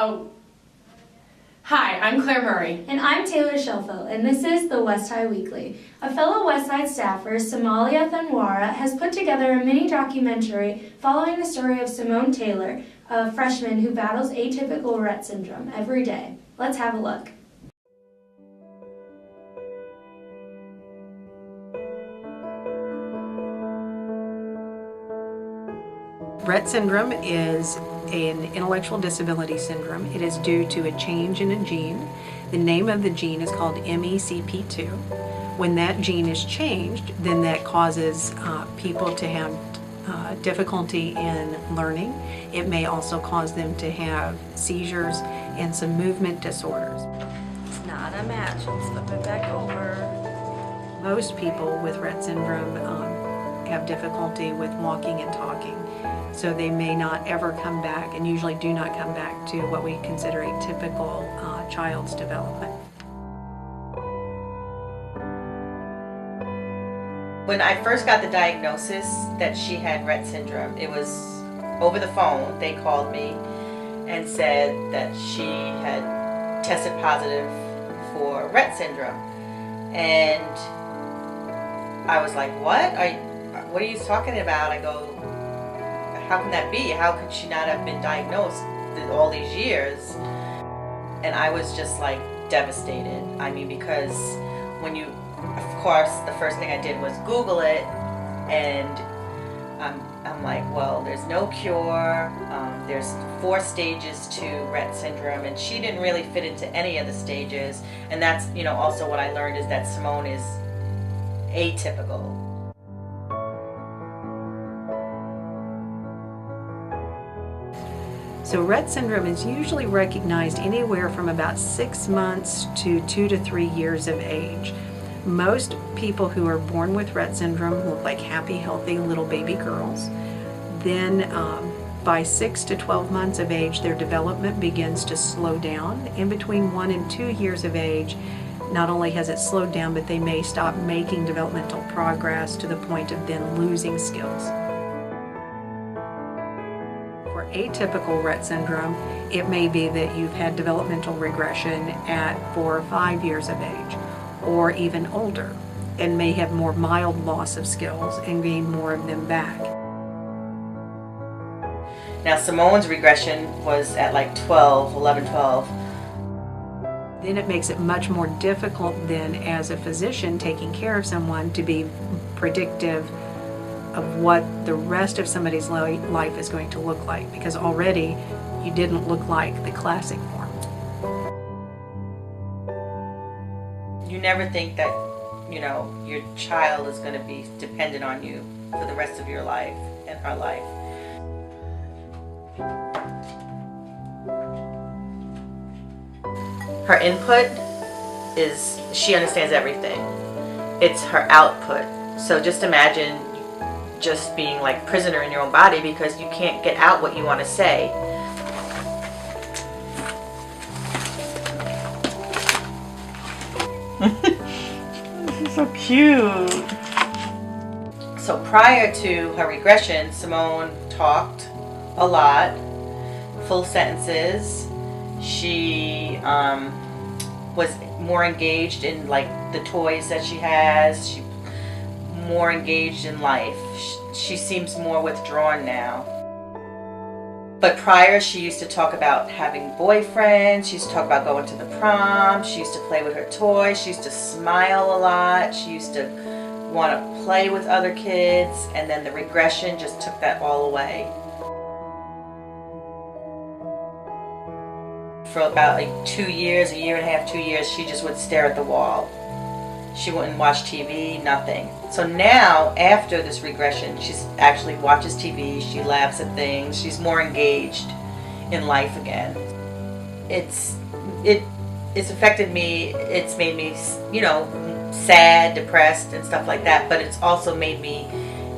Oh. Hi, I'm Claire Murray. And I'm Taylor Shelfo, and this is the West Side Weekly. A fellow West Side staffer, Somalia Thanwara, has put together a mini documentary following the story of Simone Taylor, a freshman who battles atypical Rett syndrome every day. Let's have a look. Rett syndrome is an intellectual disability syndrome. It is due to a change in a gene. The name of the gene is called MECP2. When that gene is changed, then that causes people to have difficulty in learning. It may also cause them to have seizures and some movement disorders. It's not a match. Let's flip it back over. Most people with Rett syndrome have difficulty with walking and talking. So they may not ever come back, and usually do not come back to what we consider a typical child's development. When I first got the diagnosis that she had Rett syndrome, it was over the phone. They called me and said that she had tested positive for Rett syndrome. And I was like, what are you talking about? I go, how can that be? How could she not have been diagnosed all these years? And I was just like devastated. I mean, because when you, of course, the first thing I did was Google it, and I'm like, well, there's no cure. There's 4 stages to Rett syndrome, and she didn't really fit into any of the stages. And that's, also what I learned is that Simone is atypical. So Rett syndrome is usually recognized anywhere from about 6 months to 2 to 3 years of age. Most people who are born with Rett syndrome look like happy, healthy little baby girls. Then by 6 to 12 months of age, their development begins to slow down. In between 1 and 2 years of age, not only has it slowed down, but they may stop making developmental progress to the point of then losing skills. For atypical Rett syndrome, it may be that you've had developmental regression at 4 or 5 years of age, or even older, and may have more mild loss of skills and gain more of them back. Now Simone's regression was at like 11, 12. Then it makes it much more difficult then as a physician taking care of someone to be predictive of what the rest of somebody's life is going to look like, because already you didn't look like the classic form. You never think that, your child is going to be dependent on you for the rest of your life and her life. Her input is, she understands everything. It's her output. So just imagine just being like prisoner in your own body because you can't get out what you want to say. This is so cute. So prior to her regression, Simone talked a lot, full sentences. She was more engaged in like the toys that she has. She more engaged in life. She seems more withdrawn now. But prior, she used to talk about having boyfriends. She used to talk about going to the prom. She used to play with her toys. She used to smile a lot. She used to want to play with other kids. And then the regression just took that all away. For about like 2 years, a year and a half, 2 years, she just would stare at the wall. She wouldn't watch TV, nothing. So now, after this regression, she actually watches TV, she laughs at things, she's more engaged in life again. It's affected me, it's made me, sad, depressed, and stuff like that, but it's also made me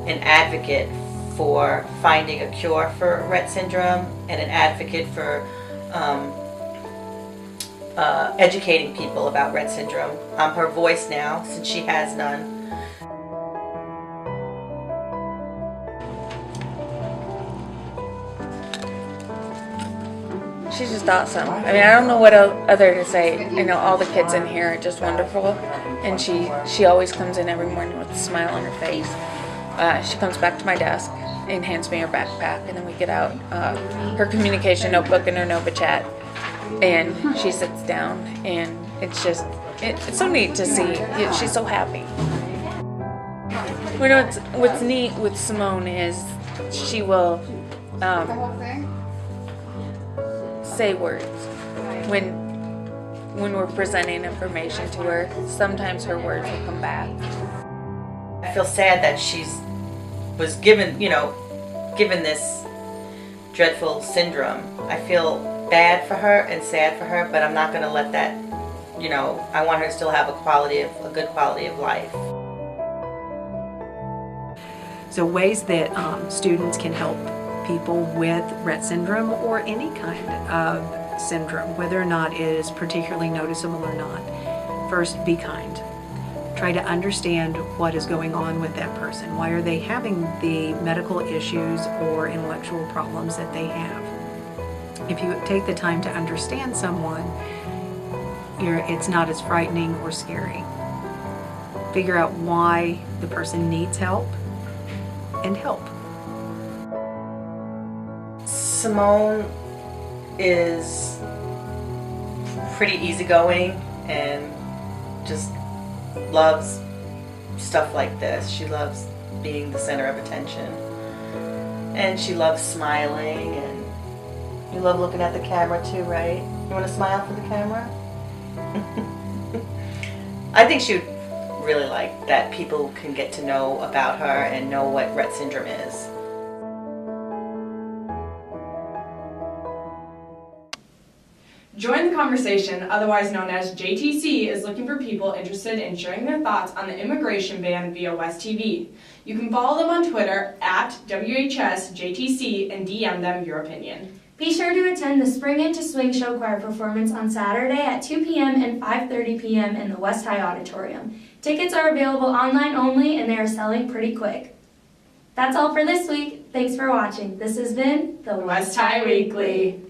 an advocate for finding a cure for Rett syndrome and an advocate for educating people about Rett syndrome. I'm her voice now, since she has none. she's just awesome. I mean, I don't know what other to say. You know, all the kids in here are just wonderful, and she always comes in every morning with a smile on her face. She comes back to my desk and hands me her backpack, and then we get out her communication notebook and her Nova Chat, and she sits down, and it's just it's so neat to see. She's so happy. You know, what's neat with Simone is she will say words when we're presenting information to her. Sometimes her words will come back. I feel sad that was given this dreadful syndrome. I feel bad for her and sad for her, but I'm not going to let that, I want her to still have a good quality of life. So ways that students can help people with Rett syndrome or any kind of syndrome, whether or not it is particularly noticeable or not. First, be kind. Try to understand what is going on with that person. Why are they having the medical issues or intellectual problems that they have? If you take the time to understand someone, it's not as frightening or scary. Figure out why the person needs help and help. Simone is pretty easygoing and just loves stuff like this. She loves being the center of attention, and she loves smiling, and you love looking at the camera too, right? You want to smile for the camera? I think she would really like that people can get to know about her and know what Rett syndrome is. Join the Conversation, otherwise known as JTC, is looking for people interested in sharing their thoughts on the immigration ban via West TV. You can follow them on Twitter at WHS JTC and DM them your opinion. Be sure to attend the Spring Into Swing Show choir performance on Saturday at 2 p.m. and 5:30 p.m. in the West High Auditorium. Tickets are available online only, and they are selling pretty quick. That's all for this week. Thanks for watching. This has been the West High Weekly.